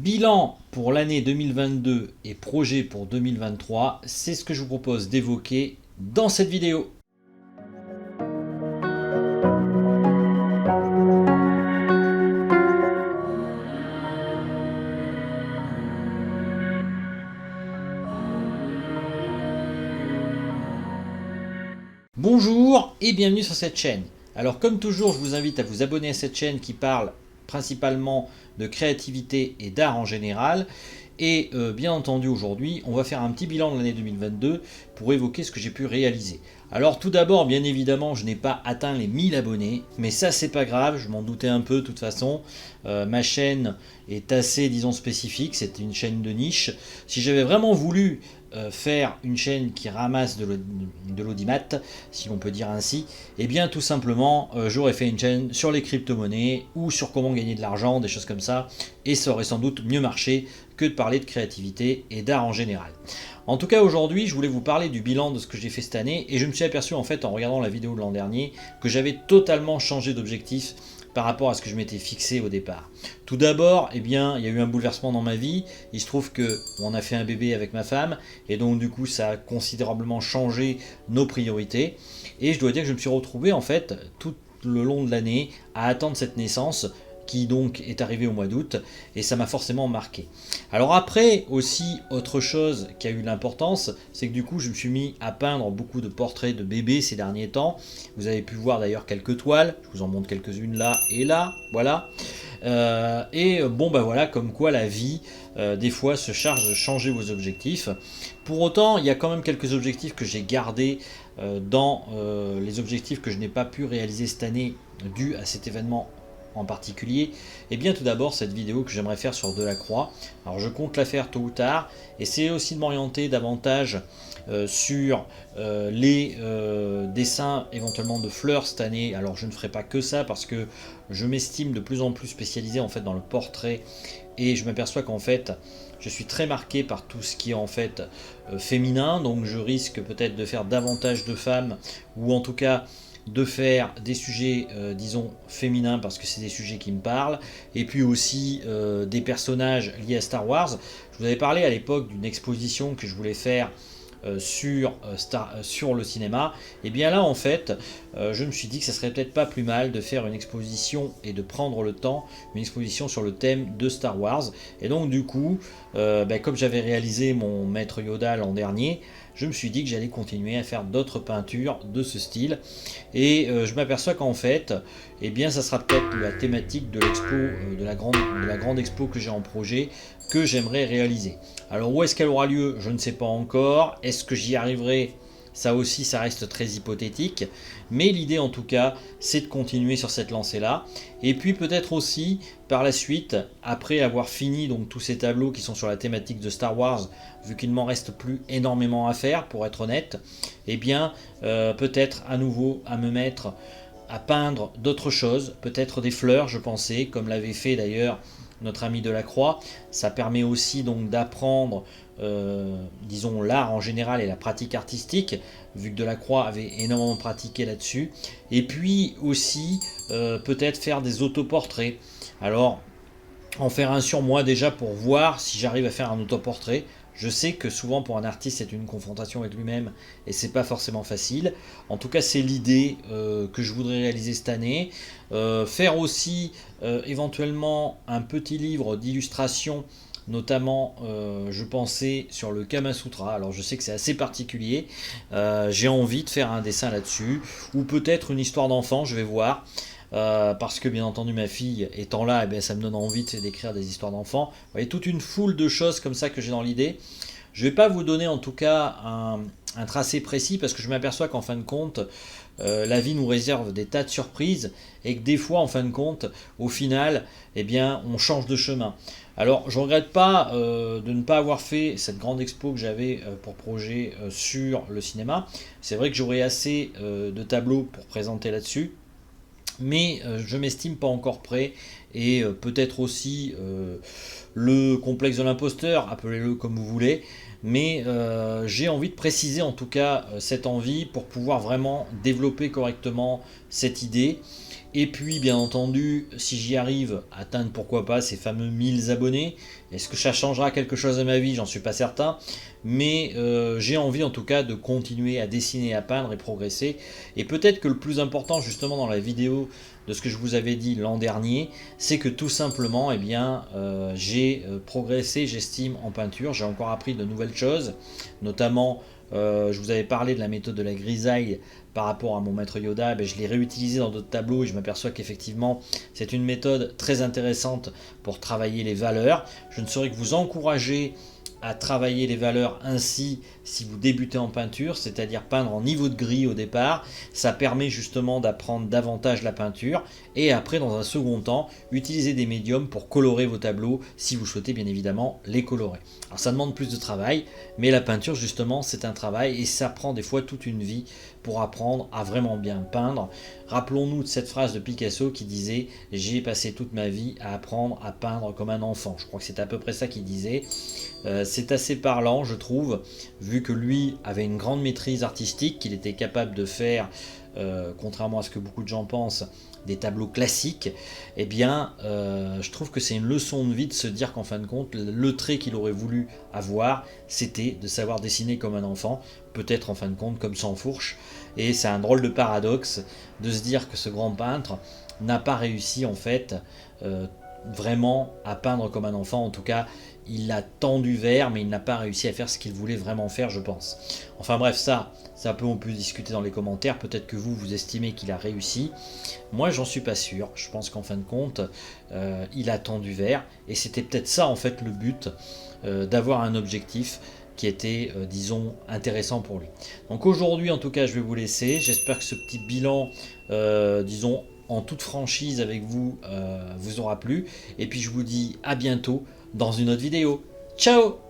Bilan pour l'année 2022 et projet pour 2023, c'est ce que je vous propose d'évoquer dans cette vidéo. Bonjour et bienvenue sur cette chaîne. Alors comme toujours, je vous invite à vous abonner à cette chaîne qui parle principalement de créativité et d'art en général. Et bien entendu aujourd'hui, on va faire un petit bilan de l'année 2022 pour évoquer ce que j'ai pu réaliser. Alors tout d'abord, bien évidemment, je n'ai pas atteint les 1000 abonnés, mais ça c'est pas grave, je m'en doutais un peu de toute façon. Ma chaîne est assez, disons, spécifique, c'est une chaîne de niche. Si j'avais vraiment voulu faire une chaîne qui ramasse de l'audimat, si l'on peut dire ainsi, et bien tout simplement j'aurais fait une chaîne sur les crypto-monnaies ou sur comment gagner de l'argent, des choses comme ça, et ça aurait sans doute mieux marché que de parler de créativité et d'art en général. En tout cas aujourd'hui je voulais vous parler du bilan de ce que j'ai fait cette année, et je me suis aperçu en fait en regardant la vidéo de l'an dernier que j'avais totalement changé d'objectif par rapport à ce que je m'étais fixé au départ. Tout d'abord, eh bien, il y a eu un bouleversement dans ma vie. Il se trouve qu'on a fait un bébé avec ma femme, et donc du coup ça a considérablement changé nos priorités. Et je dois dire que je me suis retrouvé en fait tout le long de l'année à attendre cette naissance, qui donc est arrivée au mois d'août, et ça m'a forcément marqué. Alors après aussi, autre chose qui a eu l'importance, c'est que du coup je me suis mis à peindre beaucoup de portraits de bébés ces derniers temps. Vous avez pu voir d'ailleurs quelques toiles, je vous en montre quelques-unes là et là, voilà. Bon bah voilà, comme quoi la vie des fois se charge de changer vos objectifs. Pour autant, il y a quand même quelques objectifs que j'ai gardés dans les objectifs que je n'ai pas pu réaliser cette année dû à cet événement en particulier. Et bien tout d'abord cette vidéo que j'aimerais faire sur Delacroix. Alors je compte la faire tôt ou tard, essayer aussi de m'orienter davantage sur les dessins éventuellement de fleurs cette année. Alors je ne ferai pas que ça parce que je m'estime de plus en plus spécialisé en fait dans le portrait, et je m'aperçois qu'en fait je suis très marqué par tout ce qui est en fait féminin, donc je risque peut-être de faire davantage de femmes, ou en tout cas de faire des sujets, disons, féminins, parce que c'est des sujets qui me parlent, et puis aussi des personnages liés à Star Wars. Je vous avais parlé à l'époque d'une exposition que je voulais faire sur le cinéma. Et bien là en fait je me suis dit que ça serait peut-être pas plus mal de faire une exposition et de prendre le temps, une exposition sur le thème de Star Wars. Et donc du coup comme j'avais réalisé mon maître Yoda l'an dernier, je me suis dit que j'allais continuer à faire d'autres peintures de ce style, et je m'aperçois qu'en fait eh bien ça sera peut-être la thématique de l'expo, de la grande expo que j'ai en projet, que j'aimerais réaliser. Alors où est-ce qu'elle aura lieu, je ne sais pas encore. Est-ce que j'y arriverai? Ça aussi, ça reste très hypothétique. Mais l'idée en tout cas, c'est de continuer sur cette lancée-là. Et puis peut-être aussi, par la suite, après avoir fini donc tous ces tableaux qui sont sur la thématique de Star Wars, vu qu'il ne m'en reste plus énormément à faire, pour être honnête, eh bien peut-être à nouveau à me mettre à peindre d'autres choses, peut-être des fleurs, je pensais, comme l'avait fait d'ailleurs notre ami Delacroix. Ça permet aussi donc d'apprendre, disons, l'art en général et la pratique artistique, vu que Delacroix avait énormément pratiqué là-dessus. Et puis aussi, peut-être faire des autoportraits. Alors, en faire un sur moi déjà pour voir si j'arrive à faire un autoportrait. Je sais que souvent pour un artiste c'est une confrontation avec lui-même et c'est pas forcément facile. En tout cas c'est l'idée que je voudrais réaliser cette année. Faire aussi éventuellement un petit livre d'illustration, notamment je pensais sur le Kama Sutra. Alors je sais que c'est assez particulier, j'ai envie de faire un dessin là-dessus, ou peut-être une histoire d'enfant, je vais voir. Parce que bien entendu ma fille étant là, eh bien, ça me donne envie d'écrire des histoires d'enfants. Vous voyez, toute une foule de choses comme ça que j'ai dans l'idée. Je ne vais pas vous donner en tout cas un tracé précis, parce que je m'aperçois qu'en fin de compte la vie nous réserve des tas de surprises, et que des fois en fin de compte au final eh bien, on change de chemin. Alors je ne regrette pas de ne pas avoir fait cette grande expo que j'avais pour projet sur le cinéma. C'est vrai que j'aurais assez de tableaux pour présenter là-dessus, mais je m'estime pas encore prêt, et peut-être aussi le complexe de l'imposteur, appelez-le comme vous voulez, mais j'ai envie de préciser en tout cas cette envie pour pouvoir vraiment développer correctement cette idée. Et puis bien entendu, si j'y arrive, atteindre pourquoi pas ces fameux 1000 abonnés. Est-ce que ça changera quelque chose à ma vie? J'en suis pas certain. Mais j'ai envie en tout cas de continuer à dessiner, à peindre et progresser. Et peut-être que le plus important justement dans la vidéo de ce que je vous avais dit l'an dernier, c'est que tout simplement eh bien, j'ai progressé, j'estime, en peinture. J'ai encore appris de nouvelles choses, notamment je vous avais parlé de la méthode de la grisaille par rapport à mon maître Yoda. Je l'ai réutilisé dans d'autres tableaux et je m'aperçois qu'effectivement c'est une méthode très intéressante pour travailler les valeurs. Je ne saurais que vous encourager à travailler les valeurs ainsi si vous débutez en peinture, c'est-à-dire peindre en niveau de gris au départ. Ça permet justement d'apprendre davantage la peinture et après dans un second temps utiliser des médiums pour colorer vos tableaux si vous souhaitez bien évidemment les colorer. Alors ça demande plus de travail, mais la peinture justement c'est un travail et ça prend des fois toute une vie pour apprendre à vraiment bien peindre. Rappelons-nous de cette phrase de Picasso qui disait « J'ai passé toute ma vie à apprendre à peindre comme un enfant ». Je crois que c'est à peu près ça qu'il disait. C'est assez parlant je trouve, vu que lui avait une grande maîtrise artistique, qu'il était capable de faire, contrairement à ce que beaucoup de gens pensent, des tableaux classiques. Eh bien je trouve que c'est une leçon de vie de se dire qu'en fin de compte le trait qu'il aurait voulu avoir c'était de savoir dessiner comme un enfant, peut-être en fin de compte comme sans fourche. Et c'est un drôle de paradoxe de se dire que ce grand peintre n'a pas réussi en fait vraiment à peindre comme un enfant. En tout cas il a tendu vers, mais il n'a pas réussi à faire ce qu'il voulait vraiment faire, je pense. Enfin bref, ça on peut discuter dans les commentaires. Peut-être que vous estimez qu'il a réussi. Moi, j'en suis pas sûr. Je pense qu'en fin de compte, il a tendu vers. Et c'était peut-être ça, en fait, le but, d'avoir un objectif qui était, disons, intéressant pour lui. Donc aujourd'hui, en tout cas, je vais vous laisser. J'espère que ce petit bilan, disons, en toute franchise avec vous, vous aura plu. Et puis, je vous dis à bientôt dans une autre vidéo. Ciao!